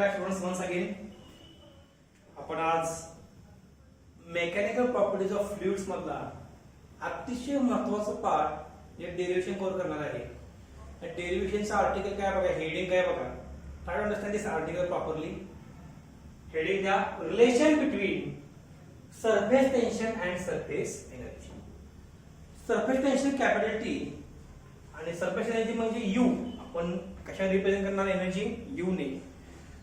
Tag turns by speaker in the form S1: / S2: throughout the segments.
S1: life students once again. आपण आज mechanical properties of fluids मधला अतिशय महत्त्वाचा पार्ट जे डेरिव्हेशन कव्हर करणार आहे. डेरिव्हेशनचा आर्टिकल काय बघा, हेडिंग काय बघा. Try to understand this article properly. Heading द्या, relation between surface tension and surface energy. Surface tension capacity आणि सरफेस एनर्जी म्हणजे यू. आपण कशा रिप्रेझेंट करणार एनर्जी? यू ने.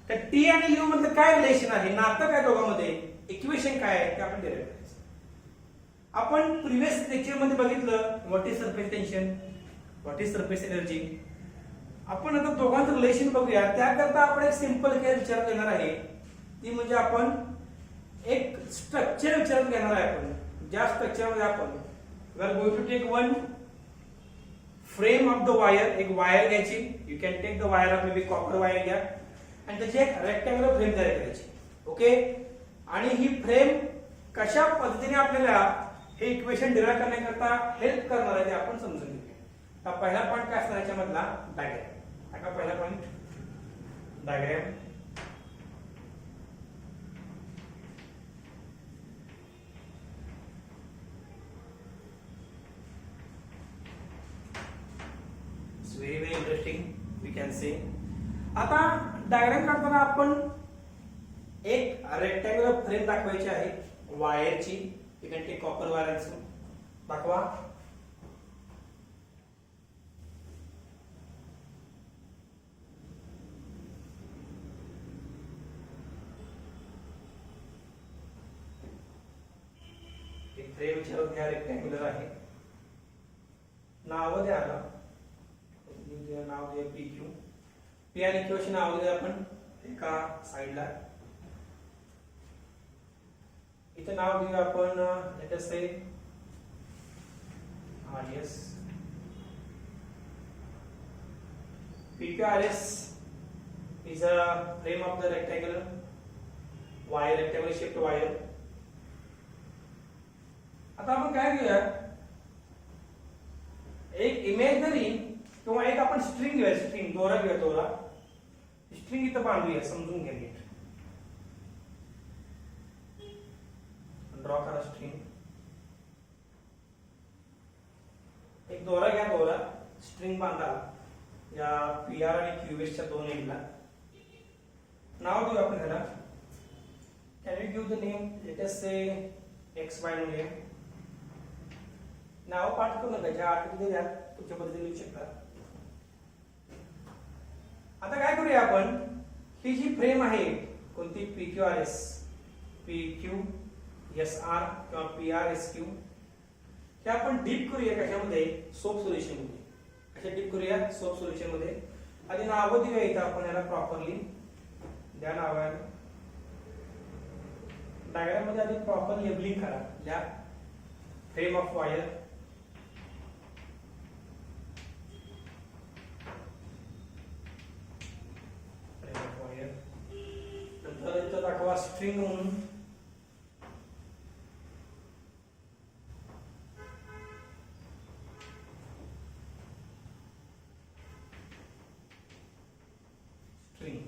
S1: तर टी आणि यू मध्ये काय रिलेशन आहे, नातं काय दोघांमध्ये, इक्वेशन काय आहे ते आपण डिराइव्ह करायचं. आपण प्रिव्हियस लेक्चर मध्ये बघितलं what is surface tension, what is surface energy. आपण आता दोघांचं रिलेशन बघूया. त्याकरता आपण एक सिंपल केअर विचार करणार आहे, ती म्हणजे आपण एक स्ट्रक्चर विचारात घेणार आहे. आपण ज्या स्ट्रक्चर मध्ये आपण we are going to take one frame of the wire. एक वायर घ्यायची, you can take the wire of maybe copper wire घ्या आणि त्याची एक रेक्टँग्युलर फ्रेम तयार करायची. ओके. आणि ही फ्रेम कशा पद्धतीने आपल्याला हे इक्वेशन डिराइव्ह करण्याकरता हेल्प करणार आहे ते आपण समजून घेऊया. पहिला पॉईंट काय असणार याच्यामधला? डायग्राम. आता पहिला point diagram. Very very interesting we can say. आता डायग्राम काढताना आपण एक रेक्टँग्युलर फ्रेम दाखवायची आहे वायरची. You can take copper wire असो. दाखवा. एक फ्रेम विचारात घ्या, रेक्टँग्युलर आहे. नाव द्या आला, नाव द्या पी क्यू. पी आणि क्यू अशी नाव द्या आपण एका साइडला. इथे नाव देऊया आपण late us say RS. PQRS is a frame of the rectangular wire, rectangular shaped wire. आता आपण काय घेऊया, एक इमेजनरी किंवा एक आपण स्ट्रिंग घेऊया. स्ट्रिंग दोरा घेऊया. दोरा स्ट्रिंग इथं बांधूया, समजून घ्या नीट. ड्रॉ करा स्ट्रिंग. एक दोरा घ्या. दोरा स्ट्रिंग बांधा या PR आणि QS च्या दोन एंडला. नाव देऊ आपण ह्याला. Can you give the name? Late us say XY म्हणूया. नाव पाठ करू नका, ज्या आठवते द्या तुमच्या पद्धतीने लिहू शकता. आता काय करूया आपण, ही जी फ्रेम आहे कोणती PQRS, PQSR किंवा PRSQ, हे आपण डीप करूया कशामध्ये? सोप सोल्युशन मध्ये. कशा डीप करूया? सोप सोल्युशन मध्ये. आणि नाव देऊया इथं आपण याला प्रॉपरली. द्या नावाला. डायग्राम मध्ये आधी प्रॉपर लेबलिंग करा. द्या फ्रेम ऑफ वायर. दाखवा स्ट्रिंग म्हणून. स्ट्रिंग.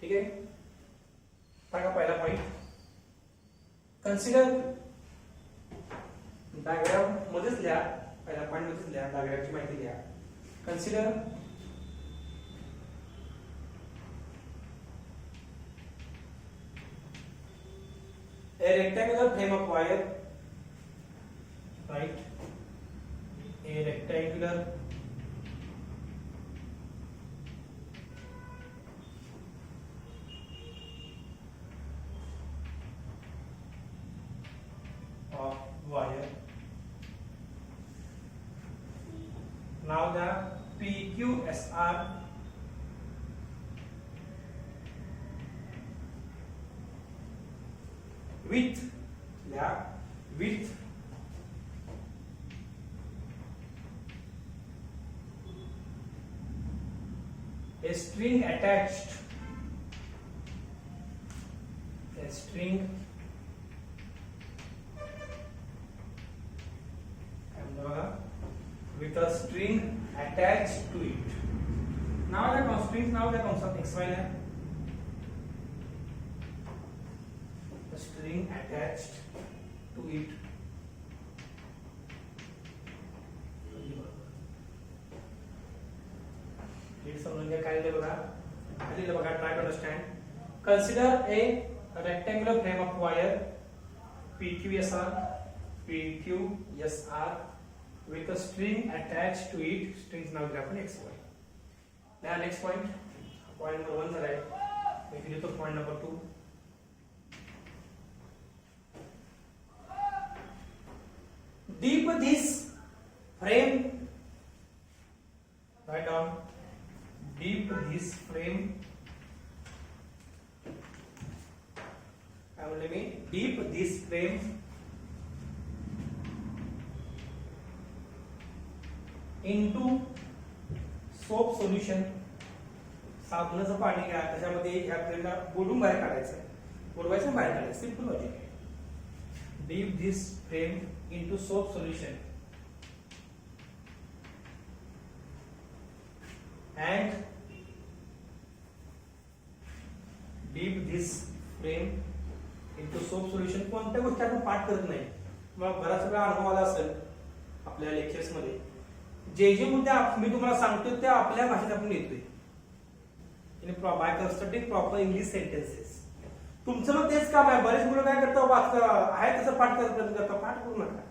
S1: ठीक आहे. टाका पहिला पॉइंट. कन्सिडर डायग्राम मध्येच लिहा. पहिला पॉइंट मध्येच लिहा. डायग्रामची माहिती लिहा. Consider a rectangular frame of wire, right? A rectangular of wire. Now the PQSR with, yeah, with a string attached, a string with a string attached to it. Now the strings, now the concept XY है. string attached to it. हे समजून घ्या काय लिहिलं बघा. लिहिलं बघा. Try to understand. Consider a rectangular frame of wire PQSR with a string attached to it. Strings नाव दिलं आपण XY. Now next point. Point number 1 झाला आहे. मी लिहितो point number 2. Deep this frame. Write down. Deep this frame. Deep this frame into soap solution. साबणाचं पाणी घ्या, त्याच्यामध्ये ह्या फ्रेमला बुडवून बाहेर काढायचं आहे. बुडवायचं बाहेर काढायचं. सिंपल लॉजिक आहे. Dip this frame into soap solution and dip this frame into soap solution. कोणत्या गोष्टी आपण पाठ करत नाही. मग बराच वेळा अनुभव आला असेल आपल्या लेक्चर्स मध्ये. जे मुद्दे मी तुम्हाला सांगतो ते आपल्या भाषेत आपण लिहितोय. By constructing proper English sentences. तुमचं मग तेच काम आहे. बरेच मुलं काय करतात, आहे तसं पाठ करतात. पाठ करू नका.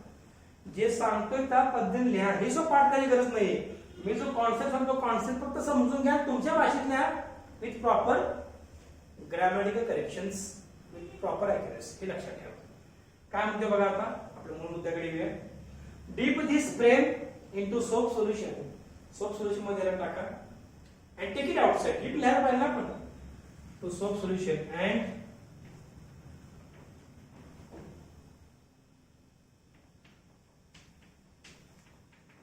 S1: जे सांगतोय त्या पद्धतीने लिहा. हे जो पाठ करायची गरज नाहीये. मी जो कॉन्सेप्ट सांगतो कॉन्सेप्ट फक्त समजून घ्या. तुमच्या भाषेत लिहा with proper grammatical corrections, with proper accuracy. हे लक्षात ठेवा. काय म्हणते बघा आता आपल्या मूळ मुद्द्याकडे येऊया. Dip this frame into soap solution. Soap solution मध्ये टाका and take it outside. It will have by now to soap solution and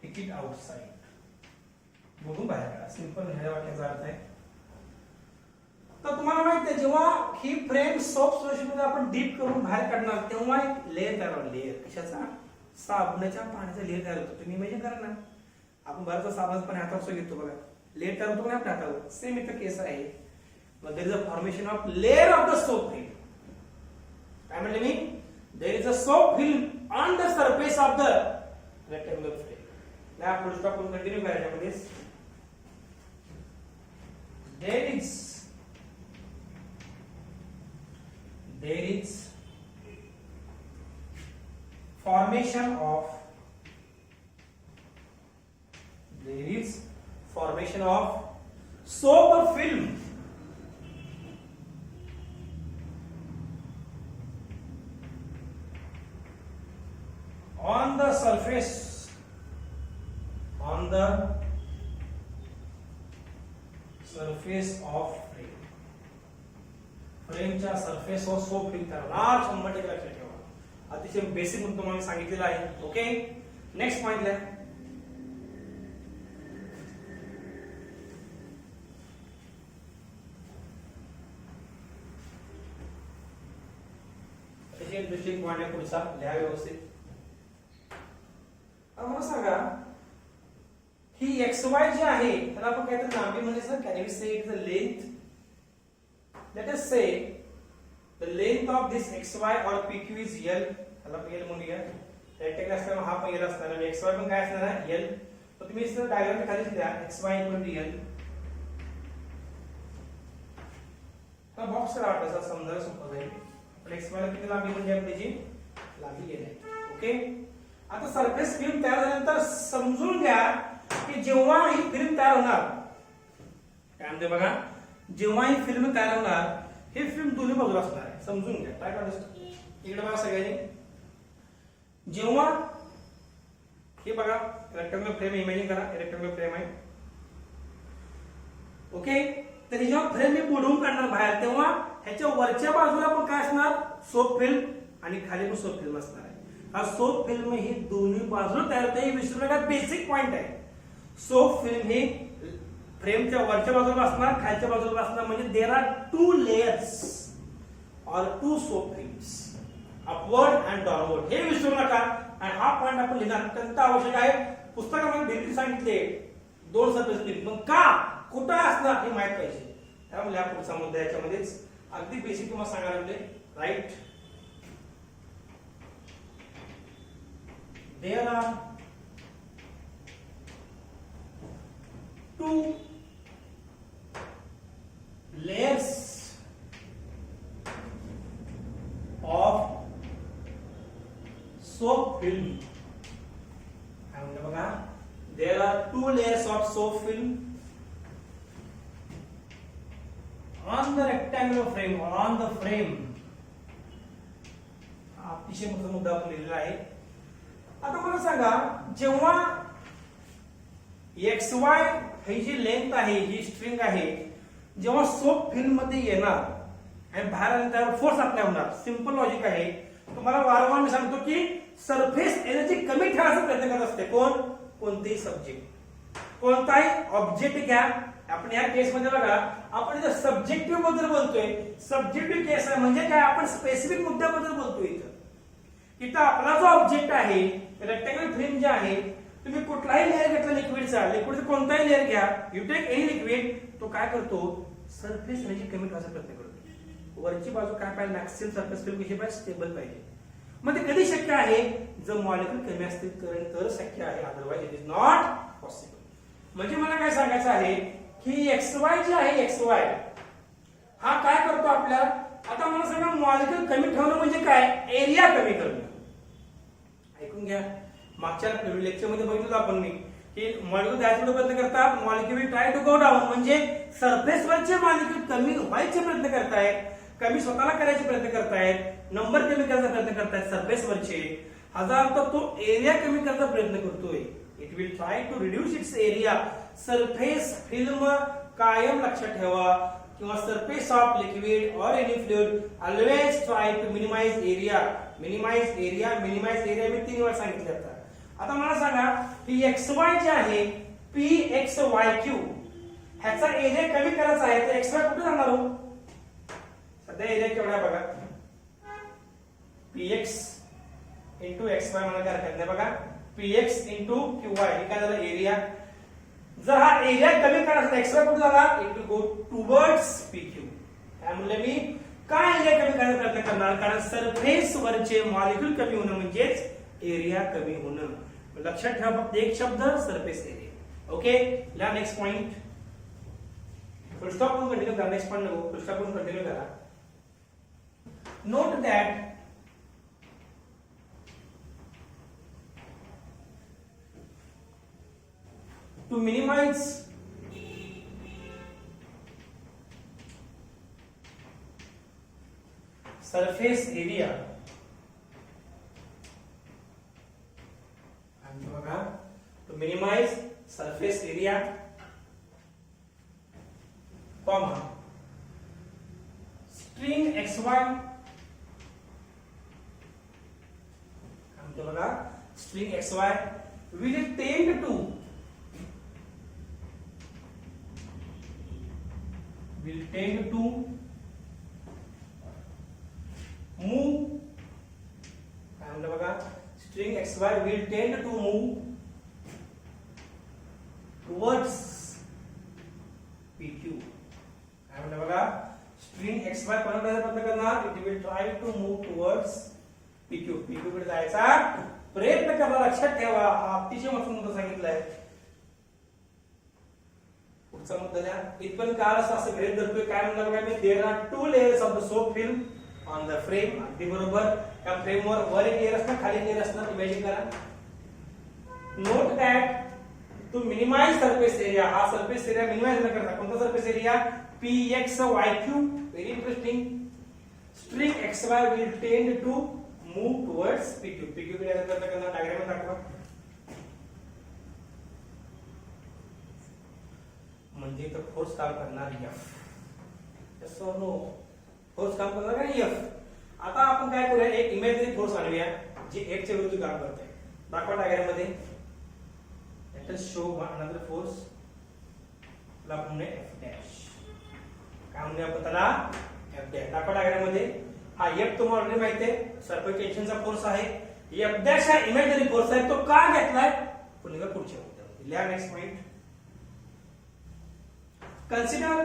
S1: take it outside. बघून बाहेर काढा. सिंपल ह्या वाक्याचा अर्थ आहे. तर तुम्हाला माहिती आहे जेव्हा ही फ्रेम सोप सोल्युशन मध्ये आपण डीप करून बाहेर काढणार तेव्हा एक लेयर तयार होईल. लेयर कशाचा? साबणाच्या पाण्याचा लेयर तयार होतो. तुम्ही इमेजिन करा ना, आपण बराचसा साबणाचं पाणी हातात घेतो बघा. लेयर तयार होतो ना आपल्या हातावर. सेम इथं केस आहे. मग there is a formation of layer of the soap film. काय म्हणले मी? There is a soap film on the surface of the rectangular frame. या फुल स्टॉप करून कंटिन्यू करायचं मध्ये. There is formation of soap film on the surface of frame. फ्रेमच्या surface वर soap film तयार होणार. 100% लक्षात ठेवा. अतिशय बेसिक म्हणून तुम्हाला सांगितलेलं आहे. ओके, नेक्स्ट पॉइंट लिहा. इंटरेस्टिंग पॉइंट आहे पुढचा. लिहा व्यवस्थित. मला सांगा ही XY जी आहे त्याला आपण काहीतरी लांबी म्हणायचं. Can we say it is the length. Let us say the length of this XY or PQ is L. त्याला आपण L म्हणूया. रेक्टँगल असल्यामुळे हा पण L असणार आहे. XY पण काय असणार आहे? L. तर तुम्ही इथे डायग्राम खाली लिहा XY L. हा बॉक्स करा तसा समजायला सोपं जाईल. पण XY ला किती लांबी म्हणजे आपली लांबी L आहे. ओके, आता सरफेस फिल्म तयार झाल्यानंतर समजून घ्या की जेव्हा ही फिल्म तयार होणार काय म्हणते बघा. जेव्हा ही फिल्म तयार होणार ही फिल्म दोन्ही बाजूला असणार आहे. समजून घ्या. काय करायचं इकडे बघा सगळ्यांनी. जेव्हा हे बघा रेक्टँग्युलर फ्रेम इमेजिन करा. रेक्टँग्युलर फ्रेम आहे. ओके, तर जेव्हा फ्रेम मी बुडवून काढणार बाहेर तेव्हा ह्याच्या वरच्या बाजूला पण काय असणार? सोप फिल्म आणि खाली पण सोप फिल्म असणार आहे. हा सोप फिल्म ही दोन्ही बाजूला तयार होते. हे विसरू नका, बेसिक पॉइंट आहे. सोप फिल्म ही फ्रेमच्या वरच्या बाजूला असणार, खालच्या बाजूला असणार. म्हणजे there are 2 layers or 2 soap films, upward and downward. हे विसरू नका. आणि हा पॉइंट आपण लिहिणं अत्यंत आवश्यक आहे. पुस्तकामध्ये डिटेल सांगितले 2 सरफेस फिल्म. पण का कुठं असणार हे माहित पाहिजे. त्यामुळे हा पुढचा मुद्दा याच्यामध्येच अगदी बेसिक तुम्हाला सांगायला लागले. Right, there are two layers of soap film. There are two layers of soap film on the rectangular frame or on the frame. अतिशय महत्त्वाचा मुद्दा आपण लिहिलेला आहे. आता मला सांगा, जेव्हा XY ही जी लेंथ आहे, ही स्ट्रिंग आहे, जेव्हा सोप फिल्म मध्ये येणार आणि बाहेर आल्यानंतर फोर्स अप्लाय होणार. सिंपल लॉजिक आहे. तुम्हाला वारंवार मी सांगतो की सरफेस एनर्जी कमी ठेवायचा प्रयत्न करत असते. कोणतेही सब्जेक्ट, कोणताही ऑब्जेक्ट घ्या. आपण या केस मध्ये बघा, आपण इथं सब्जेक्टिव्ह बद्दल बोलतोय. सब्जेक्टिव्ह केस आहे म्हणजे काय, आपण स्पेसिफिक मुद्द्याबद्दल बोलतोय. इथं आपला जो ऑब्जेक्ट आहे, रेक्टँगल फ्रेम जे आहे, तुम्ही कुठलाही लेअर घेतला लिक्विडचा कोणताही लेअर घ्या, यू टेक एनी लिक्विड, तो काय करतो, सरफेस एनर्जी कमी ठेवायचा प्रयत्न करतो. वरची बाजू काय पाहिजे, मॅक्सिमम सरफेस फिल्म कशी पाहिजे, स्टेबल पाहिजे. मग ते कधी शक्य आहे, जर मॉलिक्युल कमी असतील तर शक्य आहे, otherwise it is not possible. म्हणजे मला काय सांगायचं आहे की XY जे आहे, XY हा काय करतो आपल्याला. आता मला सांगा, मॉलिक्युल कमी ठेवणं म्हणजे काय, एरिया कमी करणं. ऐकून घ्या, मागच्या लेक्चर मध्ये बघितलं आपण मी की मॉलिक्युल जायचा प्रयत्न करतात, molecule try to go down, म्हणजे सरफेसवरचे मॉलिक्युल कमी व्हायचे प्रयत्न करतायत, कमी स्वतःला करायचे प्रयत्न करतायत, नंबर कमी करायचा प्रयत्न करतायत सरफेसवरचे. ह्याचा अर्थ तो एरिया कमी करायचा प्रयत्न करतोय. It will try to reduce its area. Surface film कायम लक्षात ठेवा, किंवा surface of liquid or any fluid always try to minimise area. Minimise area मी 3 वेळा सांगितले. आता मला सांगा की XY जे आहे, PXYQ, ह्याचा एरिया कमी करायचा आहे, तर XY कुठे जाणार हो. सध्या एरिया केवढा बघा, PX इंटू XY मला काय करते बघा, PX इंटू QY हे काय झालं, एरिया. जर हा एरिया कमी करायचा, XY कुठे जाणार, it will go towards PQ. काय म्हणले मी, काय एरिया कमी करायचा प्रयत्न करणार, कारण सरफेस वरचे मॉलिक्युल कमी होणं म्हणजेच एरिया कमी होणं. लक्षात ठेवा फक्त एक शब्द, सरफेस एरिया. ओके, ला नेक्स्ट पॉइंट. फुल स्टॉप करून कंटिन्यू करा, नेक्स्ट पॉइंट नको, फुल स्टॉप करून कंटिन्यू करा. Note that to minimize surface area, and to minimize surface area, comma, string XY, string XY will tend to move. String XY will tend to move towards PQ. String XY it will try to move towards PQ. PQ कडे जायचा प्रयत्न करा. लक्षात ठेवा, हा अतिशय महत्त्वाचा मुद्दा सांगितलाय. पुढचा मुद्दा द्या. इथपर्यंत काळ असं गृहीत धरतोय, काय म्हणलं बघा मी, there are two layers of the soap film on the frame. अगदी बरोबर. त्या फ्रेमवर वर एक लेयर असणार, खाली लेयर असणार, इमॅजिन करा. Note that to minimise surface area, हा सरफेस एरिया मिनिमाइज न करता कोणता surface area, PXYQ. Very interesting. String XY will tend to move towards PQ. PQ कडे जायचा प्रयत्न करणार. डायग्राम दाखवा. म्हणजे तर फोर्स काम करणार F. Yes or no, force काम करणार का F. आता आपण काय करूया, एक इमॅजिनरी फोर्स आणूया जी F च्या विरुद्ध काम करते. दाखवा डायग्राम मध्ये. Let us show another force. ला आपण F डॅश. काय म्हणूया आपण त्याला, F डॅश. दाखवा डायग्राम मध्ये. हा F तुम्हाला ऑलरेडी माहिती आहे, सरफेस टेन्शनचा फोर्स आहे. F डॅश हा इमॅजिनरी फोर्स आहे, तो का घेतलाय पुढच्या मुद्द्यामध्ये. लिहा next point. Consider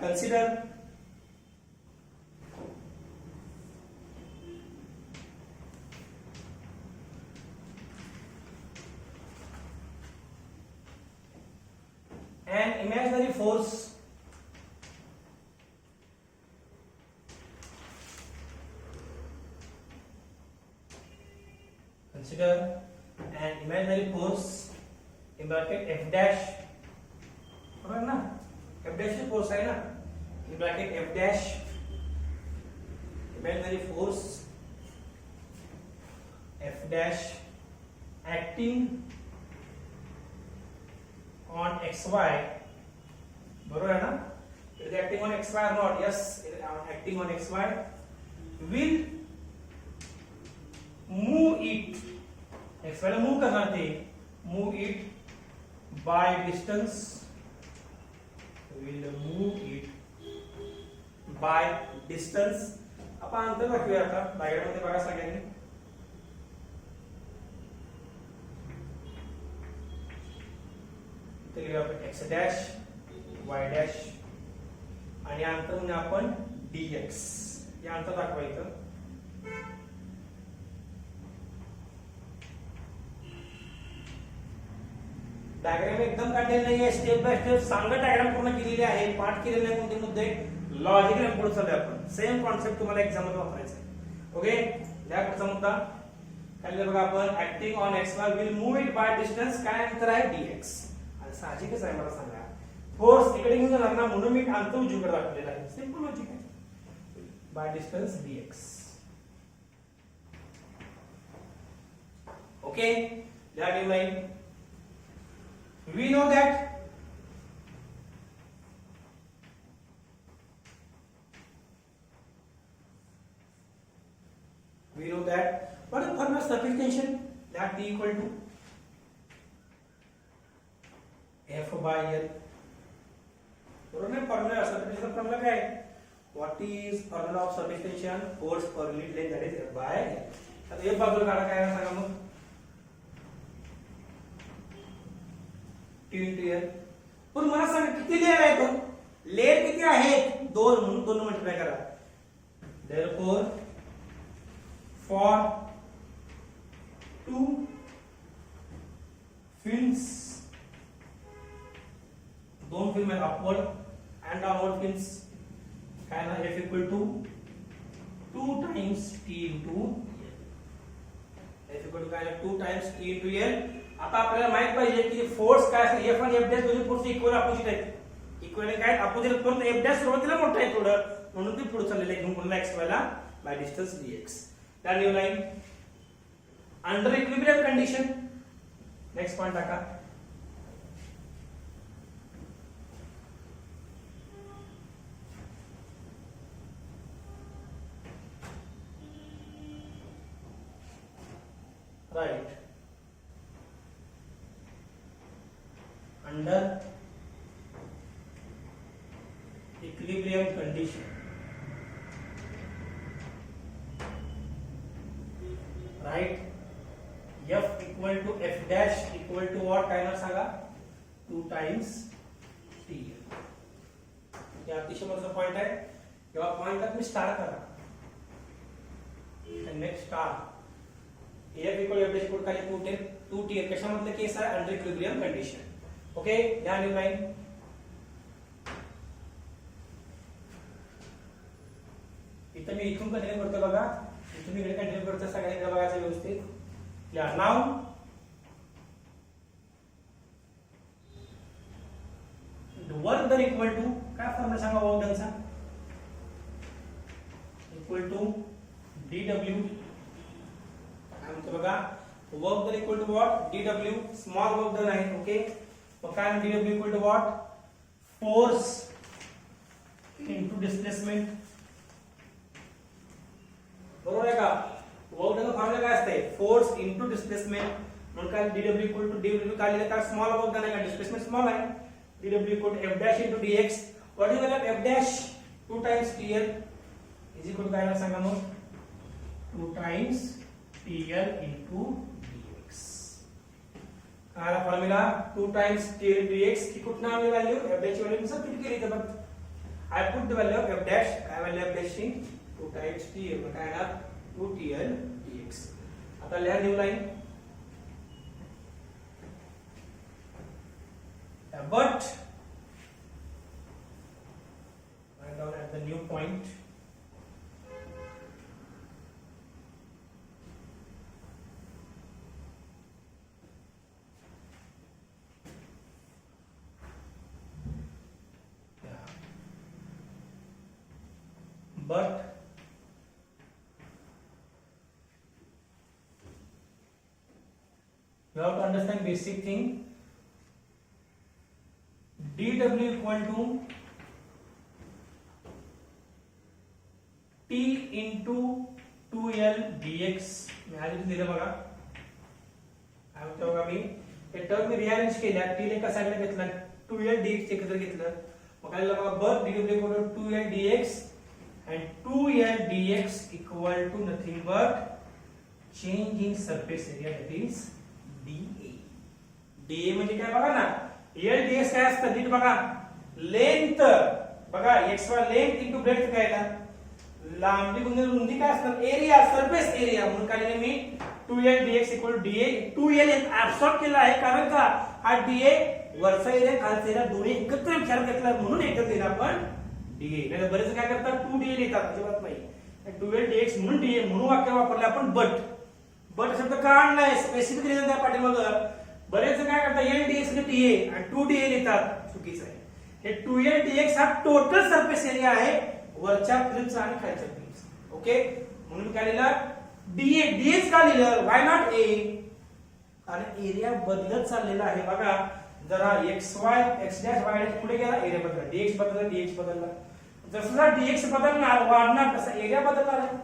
S1: consider an imaginary force consider an imaginary force in bracket f dash बरोबर ना f dash ही force आहे ना in bracket f dash imaginary force f dash acting on xy बरोबर है ना it is acting on xy or not yes it is acting on xy will move it xy ला move करणार ते move it by distance will move it by distance आपण अंतर दाखवूया आता diagram मध्ये बघा सगळ्यांनी इथे लिहूया आपण x डॅश y डॅश आणि अंतर म्हणजे आपण dx हे अंतर दाखवायचं डायग्राम एकदम काढलेली नाहीये स्टेप बाय स्टेप सांगत डायग्राम पूर्ण केलेली आहे पाठ केलेले नाही कोणते मुद्दे लॉजिकली पुढे चालू आपण सेम कॉन्सेप्ट तुम्हाला एक्झाम मध्ये वापरायचा आहे ओके या पुढचा मुद्दा काय बघा आपण acting on x Y will move it by distance काय अंतर आहे dx आणि साहजिकच आहे मला सांगा फोर्स इकडे घेऊन जाणार ना म्हणून मी अंतर उजवीकडे दाखवलेला आहे सिंपल लॉजिक आहे बाय डिस्टन्स dx ओके या D line we know that what is formula surface tension that T equal to F by L बरोबर ना फॉर्म्युला surface tension फॉर्म्युला काय what is formula of surface tension force per unit length that is F by L आता एक बाजूला काढा काय आहे सांगा मग T into L पण मला सांगा किती लेयर आहे तो लेयर किती आहेत दोन म्हणून दोन मल्टिप्लाय करा therefore for two films दोन फिल्म आहेत अपवर्ड अँड डाउनवर्ड फिल्म्स काय ना F equal to 2 times T into L F equal to काय ना 2 times T into L आता आपल्याला माहित पाहिजे की फोर्स काय असेल F आणि F डॅश दोन्ही फोर्स इक्वल अपोजिट आहेत इक्वल काय अपोजिट परंतु F डॅश सुरुवातीला मोठा आहे थोडं म्हणून ते पुढे चाललेलं आहे घेऊन पुन्हा x y ला बाय डिस्टन्स dx त्या new line under equilibrium condition next point टाका right under equilibrium condition right F equal to F dash equal to what काय ना सांगा 2 times T हे अतिशय महत्त्वाचा पॉइंट आहे जेव्हा पॉइंटात मी स्टार करा next star F equal F dash equal काय 2T कशामधलं केस आहे अंडर इक्विलिब्रियम कंडिशन ओके या न्यू लाइन इथं मी इथून कंटिन्यू करतो बघा इथून इकडे कंटिन्यू करतो सगळ्यांना बघायचं व्यवस्थित या now work done equal to काय फॉर्म्युला सांगा वर्क डनचा इक्वल टू dw काय म्हणतो बघा work done equal to what dw small work done आहे ओके तो काय dw equal to what force into displacement बरोबर आहे का वर्क डन फॉर्म्युला काय असते फोर्स इनटू डिस्प्लेसमेंट म्हणून काय dw इक्वल टू dw काढलेलं तर स्मॉल वर्क डन आहे का डिस्प्लेसमेंट स्मॉल आहे dw equal to f dash into dx what is मतलब f dash 2 times tl is equal to काय ना सांगा मग 2 times tl into आला फॉर्म्युला 2 times tl dx की कुठनं आली व्हॅल्यू f dash ची व्हॅल्यू सबस्टिट्यूट केली तर I put the value of f dash, काय value of dash 2 times TL, मग काय येणार 2TL dx. आता लिहा new line. But write down at the new point. But you have to understand basic thing. dw equal to t into 2l dx. मी आधी दिलं बघा. काय म्हणतो बघा मी हे टर्म मी रिअरेंज केल्या. t ला एका साईडला घेतला 2l dx एकत्र घेतलं. मग काय झालं बघा but dw equal to 2l dx and 2l dx equal to nothing but change in surface area, that is dA. dA म्हणजे काय बघा ना, l dx काय असतं नीट बघा. लेंथ बघा xy लेंथ इनटू ब्रेड्थ काय आहे, लांबी गुणिले रुंदी काय असणार, एरिया, सरफेस एरिया. म्हणून काय लिहिले मी 2l dx equal to dA. 2l absorb केला आहे कारण का हा dA वरचा एरिया खालचा एरिया दोन्ही एकत्र विचार घेतला म्हणून एकत्र दिला आपण dA. नाही बरेच काय करतात 2dA लिहितात, अजिबात नाही. 2l dx म्हणून dA म्हणून वाक्य वापरले आपण. बट शब्द का आणलाय स्पेसिफिक रिझन त्या पाठीमागं. बरेच काय करतात l dx ने dA आणि 2dA लिहितात, चुकीचं आहे. हे 2l dx हा टोटल सरफेस एरिया आहे वरच्या फिल्मचा आणि खालच्या फिल्मचा. ओके, म्हणून काय लिहिलं dA. dx का लिहिलं, व्हाय नॉट a, कारण एरिया बदलत चाललेला आहे. बघा जरा xy x dash y dash पुढे गेला एरिया बदलला, dx बदलला dx बदलला. जसं dx बदलणार वाढणार तसा एरिया बदलणार आहे.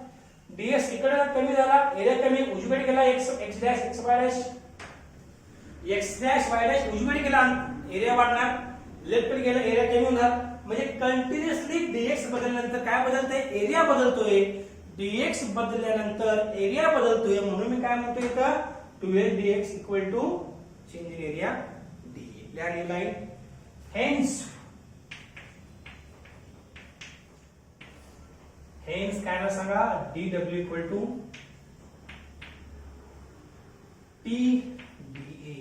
S1: dx इकडे कमी झाला एरिया कमी, उजवीकडे गेला x dash x y dash x dash y dash उजवीकडे गेला एरिया वाढणार, लेफ्टकडे गेला एरिया कमी होणार. म्हणजे कंटिन्युअसली dx बदलल्यानंतर काय बदलतंय, एरिया बदलतोय. dx बदलल्यानंतर एरिया बदलतोय म्हणून मी काय म्हणतोय इथं 2l dx equal to change in area dA. लिहा न्यू लाईन. हेन्स काय ना सांगा dw equal to t dA.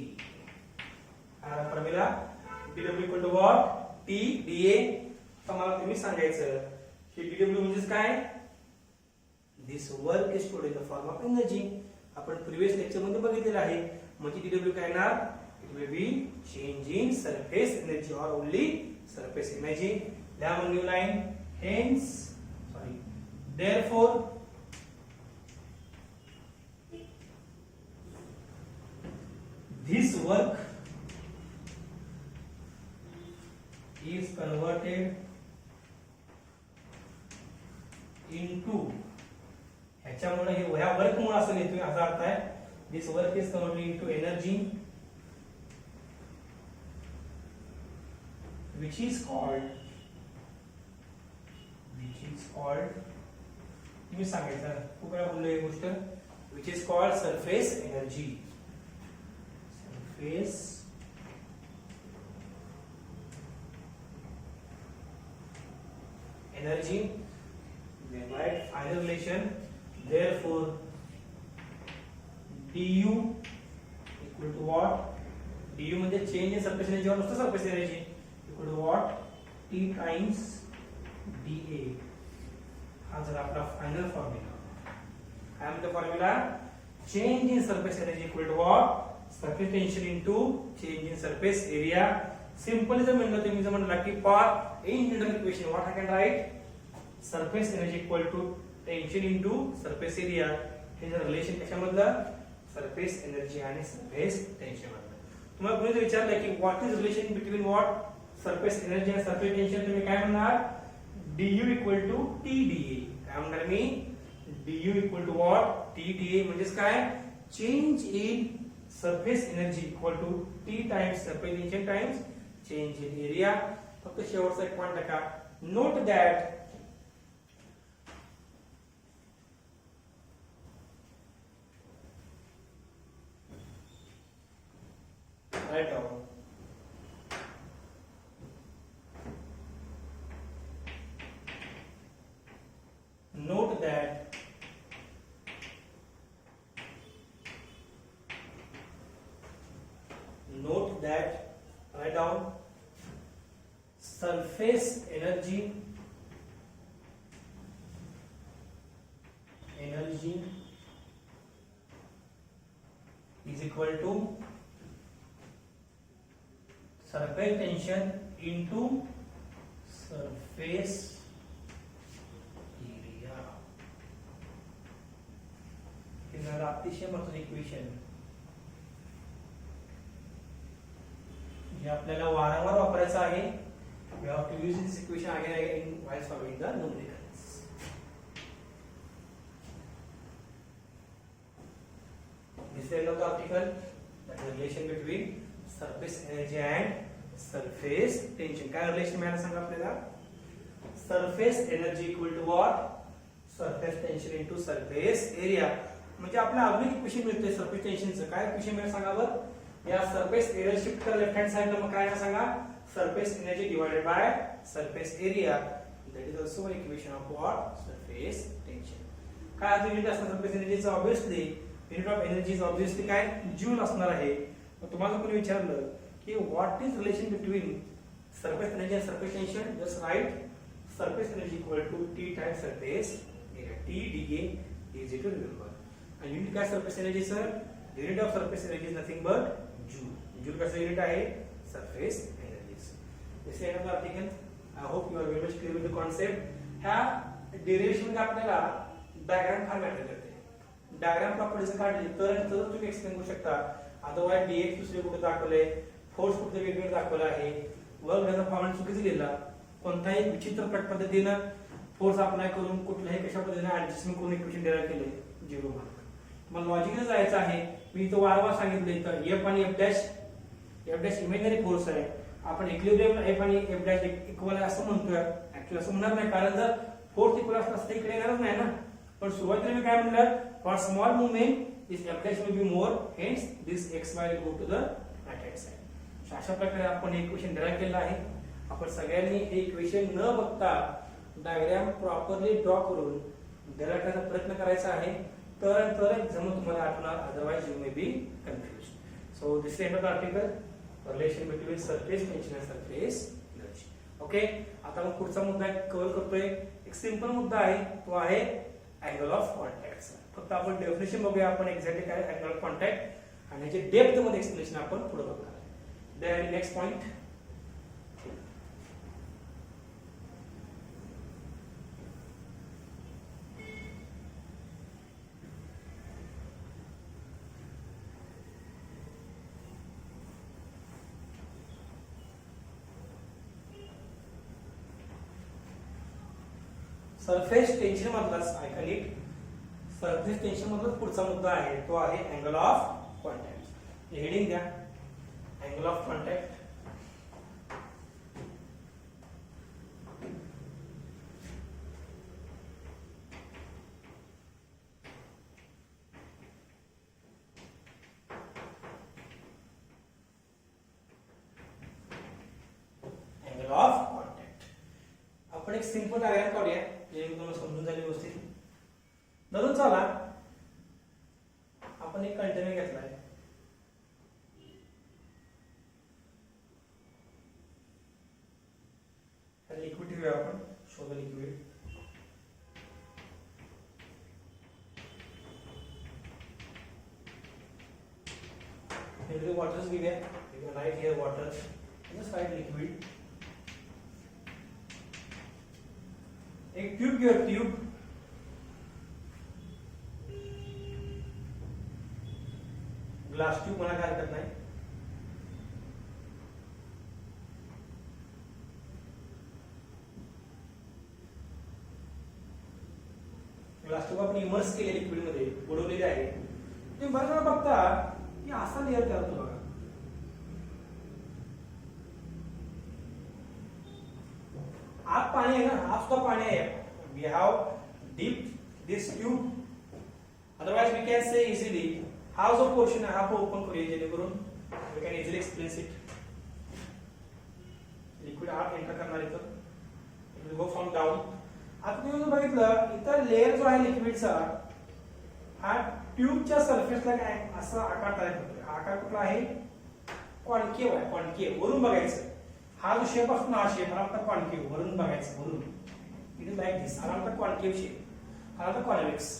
S1: Formula dw equal to what, t dA. तर मला तुम्ही सांगायचं की dw म्हणजे काय, this work is stored in the form of energy. आपण प्रिवियस लेक्चर मध्ये बघितलेलं आहे. म्हणजे dw काय येणार, it will be change in surface energy or only surface energy. लिहा मग new line. Hence therefore this work is converted into, ह्याच्यामुळे हे ह्या वर्क मुळे असं लिहितोय असा अर्थ आहे. This work is converted into energy which is called तुम्ही सांगायचं खूप वेळा बोललो ही गोष्ट, which is called surface energy. Surface energy. Then write final relation. Therefore du equal to what, du म्हणजे change in surface energy or नुसतं surface energy equal to what, t times dA. हा जर आपला फायनल फॉर्म्युला. काय म्हणतो formula, change in surface energy equal to what, surface tension into change in surface area. Simple जर म्हणलं तुम्ही जर म्हणला की for in general equation what I can write, surface energy equal to tension into surface area. हे जर relation कशामधलं, surface energy आणि सरफेस टेन्शन मधलं. तुम्हाला कोणी विचारलं की what is relation between what, surface energy आणि सरफेस टेन्शन, तुम्ही काय म्हणणार, du equal to t dA. काय म्हणणार मी, du equal to what, t dA म्हणजेच काय, change in surface energy equal to t times surface tension times change in area. फक्त शेवटचा एक पॉइंट टाका, note that write down note that, write down, surface energy is equal to surface tension into surface area. हे झालं अतिशय महत्त्वाचं equation, जे आपल्याला वारंवार वापरायचं आहे. We have to use this equation again and again while solving the numericals. This is the end of the article. That is the relation between surface energy and surface tension. काय relation मिळालं सांगा आपल्याला? Surface energy equal to what? Surface tension into surface area. म्हणजे आपल्याला अजून एक equation मिळते surface टेन्शनचं. काय इक्वेशन मिळेल सांगा बरं? या सरफेस एरिया शिफ्ट करा लेफ्ट हँड साइडला, मग काय सांगा? Surface energy divided by surface area. That is also equation of what? Surface tension. काय आता युनिट असणार सरफेस एनर्जीचं? Obviously unit of energy is obviously काय? जूल असणार आहे. मग तुम्हाला कोणी विचारलं की what is relation between surface energy and surface tension? Just write surface energy equal to T times surface area. T DA is to remember. आणि unit काय सरफेस एनर्जीचं? Unit of surface energy is nothing but joule. Joule कसं unit आहे? Surface energy. This is the end of the article. I hope you are very much clear with the concept. ह्या derivation मध्ये आपल्याला diagram फार matter करते. Diagram properties काढली तर तुम्ही एक्सप्लेन करू शकता. अदरवाइज डीएक्स दुसरे कुठे दाखवले, फोर्स कुठे वेगवेगळे दाखवला आहे, वर्क डन फॉर्मॅट चुकीचं लिहिला, कोणताही विचित्र पद्धतीनं फोर्स अप्लाय करून कुठल्याही कशा पद्धतीने ऍडजस्टमेंट करून इक्वेशन डेराइव्ह केले, 0 मार्क. मला लॉजिकली जायचं आहे. मी इथं वारंवार सांगितलं तर एफ आणि एफ डॅश इमेजनरी फोर्स आहे. आपण इक्विलिब्रियम एफ आणि एफ डॅश इक्वल आहे असं म्हणतोय. ऍक्च्युअली असं म्हणणार नाही, कारण जर फोर्स इक्वल असतं इकडे येणारच नाही ना. पण सुरुवातीला मी काय म्हणलं? For small movement this F dash will be more, hence this X Y will go to the right hand side. अशा प्रकारे आपण हे इक्वेशन डिराइव्ह केलं आहे. आपण सगळ्यांनी हे इक्वेशन न बघता डायग्राम प्रॉपरली ड्रॉ करून डिराइव्ह करण्याचा प्रयत्न करायचा आहे. तर जमून तुम्हाला आठवणार, otherwise you may be confuse. So this is end of the article, relation between surface tension आणि सरफेस एनर्जी. ओके, आता मग पुढचा मुद्दा कव्हर करतोय. एक सिंपल मुद्दा आहे, तो आहे अँगल ऑफ कॉन्टॅक्ट. फक्त आपण डेफिनेशन बघूया आपण एक्झॅक्टली काय अँगल ऑफ कॉन्टॅक्ट आणि याचे डेप्थ मध्ये एक्सप्लेनेशन आपण पुढे बघणार. Then next point, surface tension मधलाच ऐका नीट. सरफेस टेन्शन मधला पुढचा मुद्दा आहे, तो आहे अँगल ऑफ कॉन्टॅक्ट. हेडिंग द्या, angle of contact. Angle of contact. आपण एक सिंपल डायग्राम काढूया, तुम्हाला समजून जाईल व्यवस्थित. धरून चला, आपण एक कंटेनर घेतलाय. लिक्विड ठेवूया आपण, शोध लिक्विड. वॉटर्स घेऊया, right here water, side liquid. एक ट्यूब घेऊया, ट्यूब. ग्लास ट्यूब मला काय हरकत नाही. ग्लास ट्यूब आपण इमर्स केले लिक्विड मध्ये, बुडवलेले आहे. तुम्ही बघा बघता की असा लेअर तयार होतो बघा. आत पाणी आहे ना, हा सुद्धा पाणी आहे. We have dipped this tube. Otherwise we can say easily हा जो पोर्शन आहे हा ओपन करूया, जेणेकरून we can easily explain it. Liquid आत एंटर करणार इथं, it will go from down. आता तुम्ही जर बघितलं इथं लेअर जो आहे लिक्विडचा हा ट्यूबच्या सरफेसला काय असा आकार तयार करतोय. हा आकार कुठला आहे? कॉन्केव्ह आहे. कॉन्केव्ह वरून बघायचं. हा जो शेप असतो ना हा शेप हा कॉन्केव्ह वरून बघायचं. वरून इट इज लाईक दिस. हा कॉन्केव्ह शेप. हा कॉन्व्हेक्स.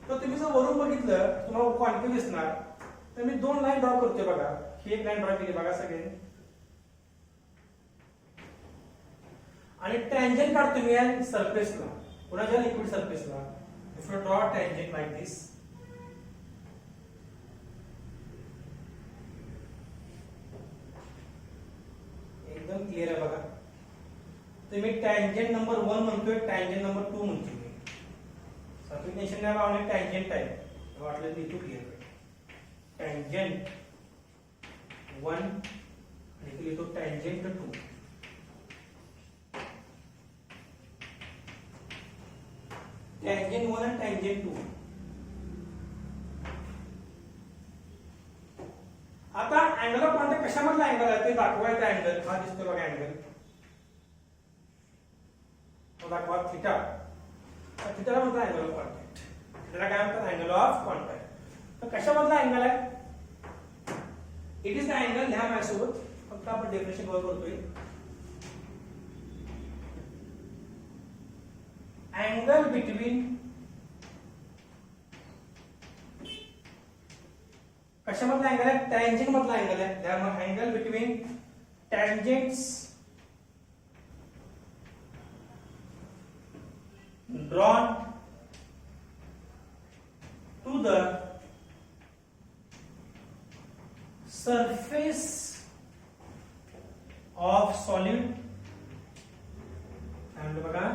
S1: तर तुम्ही जर वरून बघितलं तुम्हाला कॉन्केव्ह दिसणार. तर मी दोन लाईन ड्रॉ करतोय बघा. ही एक लाईन ड्रॉ केली बघा सगळे आणि टँजंट काढतो मी या सरफेसला. कोणाच्या लिक्विड सरफेसला. If you draw tangent like this एकदम क्लिअर आहे बघा. तर मी टँजंट नंबर 1 म्हणतोय, टँजंट नंबर 2 म्हणतोय. सफिक्सेशन नाही लावणे टँजंट आहे. वाटलं तर इथं क्लिअर कर. टँजंट 1 आणि लिहितो टँजंट 2. टँजंट 1 आणि टँजंट 2. आता अँगल ऑफ कॉन्टॅक्ट कशामधला अँगल आहे ते दाखवायचं. अँगल हा दिसतो बघा. अँगल तो दाखवा थिटा. थिटाला म्हणतात अँगल ऑफ कॉन्टॅक्ट. थिटाला काय म्हणतात? Angle of contact. तर कशामधला अँगल आहे? It is the angle. ह्या माझ्यासोबत फक्त आपण डेफिनेशन वर करतोय. अँगल बिटवीन कशामधला अँगल आहे? टँजंट मधला अँगल आहे. त्यामुळे angle between tangents drawn to the surface of solid. and बघा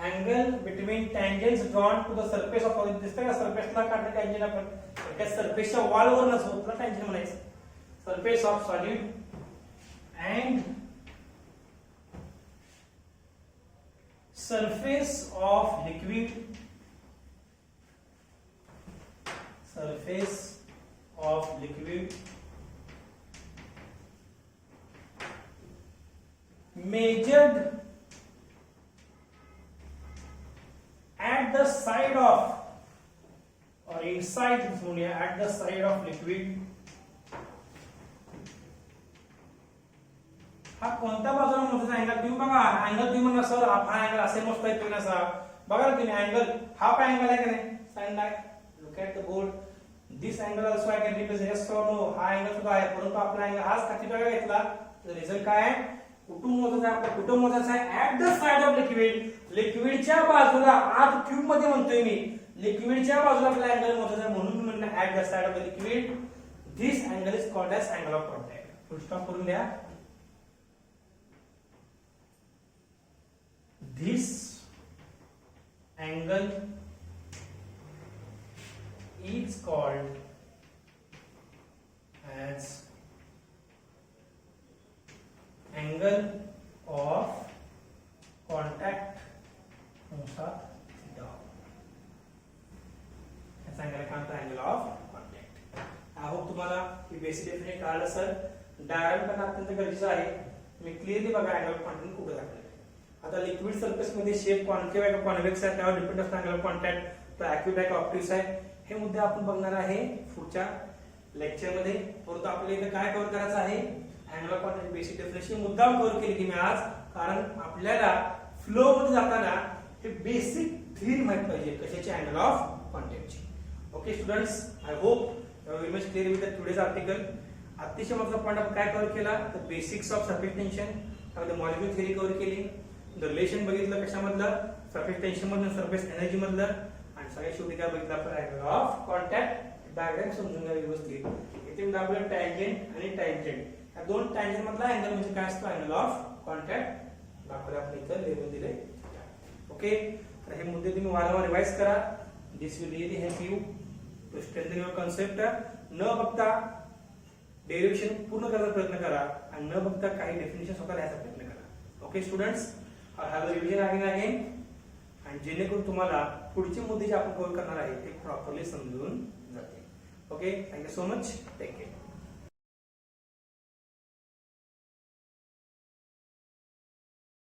S1: angle between tangents drawn to the surface of solid. दिसतंय का सरफेसला काढलं टँजंट आपण. त्या सरफेसच्या वॉलवर नसतो त्याला टँजंट म्हणायचं. Surface of solid and surface of liquid. Surface of liquid measured at the side of or inside at the side of liquid. हा कोणत्या बाजूला मोजायचा अँगल? तुम्ही बघा अँगल तुम्ही म्हणा सर हा अँगल असे मोजता येतो ना सर. बघा ना तुम्ही अँगल हाफ अँगल आहे का नाही? Sign like look at the board. This angle also I can represent yes or no. हा अँगल सुद्धा आहे परंतु आपला अँगल हाच का थिटा घेतला. तर रिझन काय आहे? कुठून मोजायचा आहे? आपल्याला कुठून मोजायचा आहे? At the side of liquid. लिक्विडच्या बाजूला. आज ट्यूब मध्ये म्हणतोय मी. लिक्विडच्या बाजूला आपला अँगल मोजायचा आहे म्हणून मी म्हणलं at the side of the liquid. This angle is called as angle of contact. Full stop करून द्या. This angle is called as angle of contact नुसार theta. याचा अँगल काय म्हणतात? Angle of contact. I hope तुम्हाला ही basic definition कळलं sir. Diagram पण अत्यंत गरजेचं आहे. तुम्ही क्लिअरली बघा अँगल ऑफ कॉन्टॅक्ट कुठे दाखवलं. आता लिक्विड सरफेस मध्ये शेप कॉन्केव्ह आहे का कॉन्व्हेक्स आहे त्यावर डिपेंड असतं अँगल ऑफ कॉन्टॅक्ट. तो ॲक्युट आहे का ऑब्ट्यूस आहे हे मुद्दे आपण बघणार आहे पुढच्या लेक्चर मध्ये. परंतु आपल्याला इथे काय कव्हर करायचं आहे? Angle of contact basic definition मुद्दाम कव्हर केली की मी आज. कारण आपल्याला फ्लो मध्ये जाताना हे बेसिक थ्री माहित पाहिजे कशाची? अँगल ऑफ कॉन्टॅक्टची. Okay students, I hope you are very much clear with the today's article. अतिशय महत्त्वाचा पॉईंट आपण काय कव्हर केला? The basics of surface tension. त्यामध्ये मॉलिक्युल थिअरी कव्हर केली. रिलेशन बघितलं कशामधलं? सरफेस टेन्शन मधलं, सरफेस एनर्जी मधलं. आणि सगळ्यात शेवटी काय बघितलं आपण? Angle of contact. डायग्राम समजून घ्या व्यवस्थित. इथे दाखवलं टँजंट आणि टँजंट. या दोन टँजंट मधला अँगल म्हणजे काय असतो? अँगल ऑफ कॉन्टॅक्ट दाखवले आपण इथं लेबल दिले. ओके, तर हे मुद्दे तुम्ही वारंवार रिवाइज करा. This will really help you to strengthen your concept. न बघता डेरिव्हेशन पूर्ण करायचा प्रयत्न करा आणि न बघता काही डेफिनेशन स्वतः लिहायचा प्रयत्न करा. Okay students, have revision again आणि जेणेकरून तुम्हाला पुढचे मुद्दे जे आपण कव्हर करणार आहे ते प्रॉपरली समजून जातील. Okay, thank you so much. Take care.